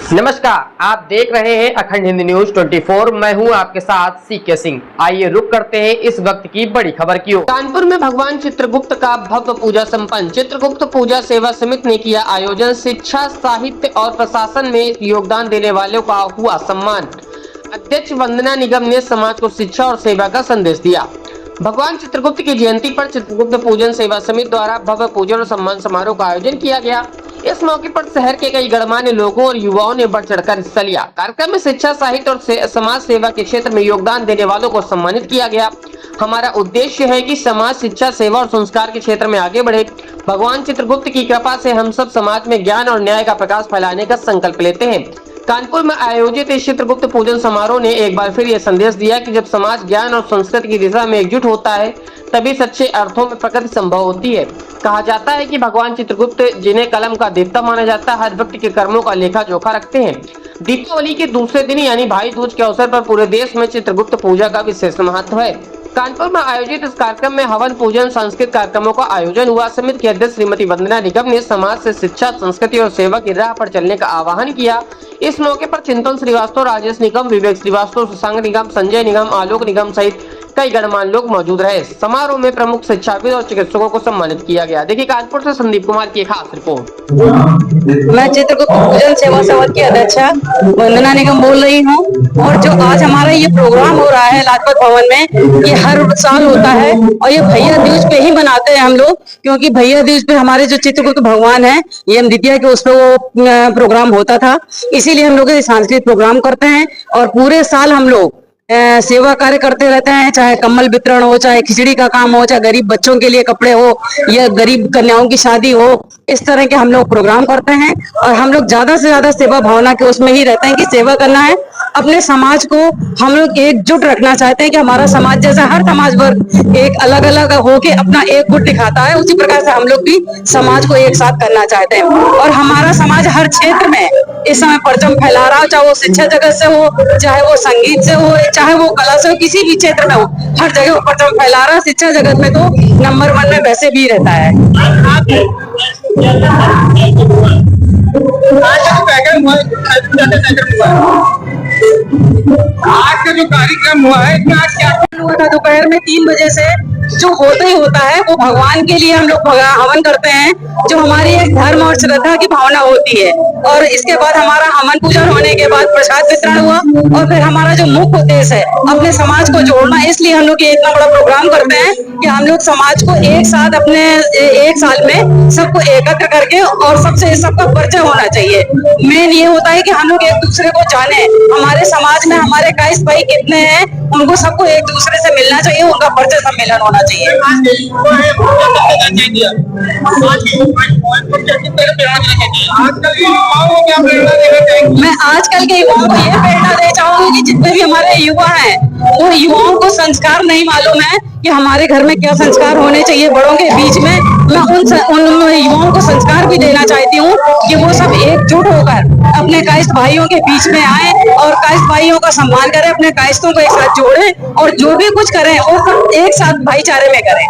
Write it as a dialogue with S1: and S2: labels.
S1: नमस्कार, आप देख रहे हैं अखंड हिंदी न्यूज 24। मैं हूं आपके साथ सीके सिंह। आइए रुक करते हैं इस वक्त की बड़ी खबर की ओर। कानपुर में भगवान चित्रगुप्त का भव्य पूजा संपन्न। चित्रगुप्त पूजा सेवा समिति ने किया आयोजन। शिक्षा, साहित्य और प्रशासन में योगदान देने वालों का हुआ सम्मान। अध्यक्ष वंदना निगम ने समाज को शिक्षा और सेवा का संदेश दिया। भगवान चित्रगुप्त की जयंती पर चित्रगुप्त पूजन सेवा समिति द्वारा भव्य पूजन और सम्मान समारोह का आयोजन किया गया। इस मौके पर शहर के कई गणमान्य लोगों और युवाओं ने बढ़ चढ़कर हिस्सा लिया। कार्यक्रम में शिक्षा, साहित्य और समाज सेवा के क्षेत्र में योगदान देने वालों को सम्मानित किया गया। हमारा उद्देश्य है कि समाज शिक्षा, सेवा और संस्कार के क्षेत्र में आगे बढ़े। भगवान चित्रगुप्त की कृपा से हम सब समाज में ज्ञान और न्याय का प्रकाश फैलाने का संकल्प लेते हैं। कानपुर में आयोजित इस चित्रगुप्त पूजन समारोह ने एक बार फिर यह संदेश दिया कि जब समाज ज्ञान और संस्कृति की दिशा में एकजुट होता है तभी सच्चे अर्थों में प्रगति संभव होती है। कहा जाता है कि भगवान चित्रगुप्त, जिन्हें कलम का देवता माना जाता है, हर व्यक्ति के कर्मों का लेखा जोखा रखते हैं। दीपावली के दूसरे दिन यानी भाई दूज के अवसर पर पूरे देश में चित्रगुप्त पूजा का विशेष महत्व है। कानपुर में आयोजित इस कार्यक्रम में हवन, पूजन, सांस्कृतिक कार्यक्रमों का आयोजन हुआ। समिति की अध्यक्ष श्रीमती वंदना निगम ने समाज से शिक्षा, संस्कृति और सेवा की राह पर चलने का आह्वान किया। इस मौके पर चिंतन श्रीवास्तव, राजेश निगम, विवेक श्रीवास्तव, शशांक निगम, संजय निगम, आलोक निगम सहित कई गणमान्य लोग मौजूद रहे। समारोह में प्रमुख शिक्षाविद और चिकित्सकों को सम्मानित किया गया। देखिए कानपुर से संदीप कुमार की एक खास रिपोर्ट।
S2: मैं चित्रगुप्त पूजन सेवा समिति की अध्यक्ष वंदना निगम बोल रही हूँ। और जो आज हमारा ये प्रोग्राम हो रहा है लाजपत भवन में, ये हर साल होता है और ये भैया दूज पे ही मनाते हैं हम लोग, क्योंकि भैया दूज पे हमारे जो चित्रगुप्त भगवान है, ये हम द्वितीया के उस पे वो प्रोग्राम होता था, इसीलिए हम लोग सांस्कृतिक प्रोग्राम करते हैं। और पूरे साल हम लोग सेवा कार्य करते रहते हैं, चाहे कम्बल वितरण हो, चाहे खिचड़ी का काम हो, चाहे गरीब बच्चों के लिए कपड़े हो या गरीब कन्याओं की शादी हो, इस तरह के हम लोग प्रोग्राम करते हैं। और हम लोग ज्यादा से ज्यादा सेवा भावना के उसमें ही रहते हैं कि सेवा करना है। अपने समाज को हम लोग एकजुट रखना चाहते हैं कि हमारा समाज जैसा हर समाज वर्ग एक अलग अलग होके अपना एक गुट दिखाता है, उसी प्रकार से हम लोग भी समाज को एक साथ करना चाहते हैं। और हमारा समाज हर क्षेत्र में इस समय परचम फैला रहा, चाहे वो शिक्षा जगत से हो, चाहे वो संगीत से हो, चाहे वो कला से हो, किसी भी क्षेत्र में हो, हर जगह वो परचम फैला रहा। शिक्षा जगत में तो नंबर 1 में वैसे भी रहता है।
S3: आज का जो कार्यक्रम हुआ है, आज क्या
S2: हुआ था? दोपहर में 3 बजे से जो होता ही होता है वो भगवान के लिए हम लोग हवन करते हैं, जो हमारी एक धर्म और श्रद्धा की भावना होती है। और इसके बाद हमारा हवन पूजन होने के बाद प्रसाद वितरण हुआ। और फिर हमारा जो मुख्य उद्देश्य है अपने समाज को जोड़ना, इसलिए हम लोग ये इतना बड़ा प्रोग्राम करते हैं कि हम लोग समाज को एक साथ अपने एक साल में सबको एकत्र करके और सबका परिचय होना चाहिए। मेन ये होता है कि हम लोग एक दूसरे को जाने, हमारे समाज में हमारे काइस भाई कितने हैं, उनको सबको एक दूसरे से मिलना चाहिए, उनका परिचय सम्मेलन होना चाहिए। मैं आजकल के युवाओं को ये प्रेरणा देना चाहूंगी कि जितने भी हमारे युवा हैं, वो युवाओं को संस्कार नहीं मालूम है कि हमारे घर में क्या संस्कार होने चाहिए बड़ों के बीच में। मैं उन युवाओं को संस्कार भी देना चाहती हूँ कि वो सब एकजुट होकर अपने कायस्थ भाइयों के बीच में आए और कायस्थ भाइयों का सम्मान करें, अपने कायस्थों को एक साथ जोड़ें और जो भी कुछ करें वो सब एक साथ भाईचारे में करें।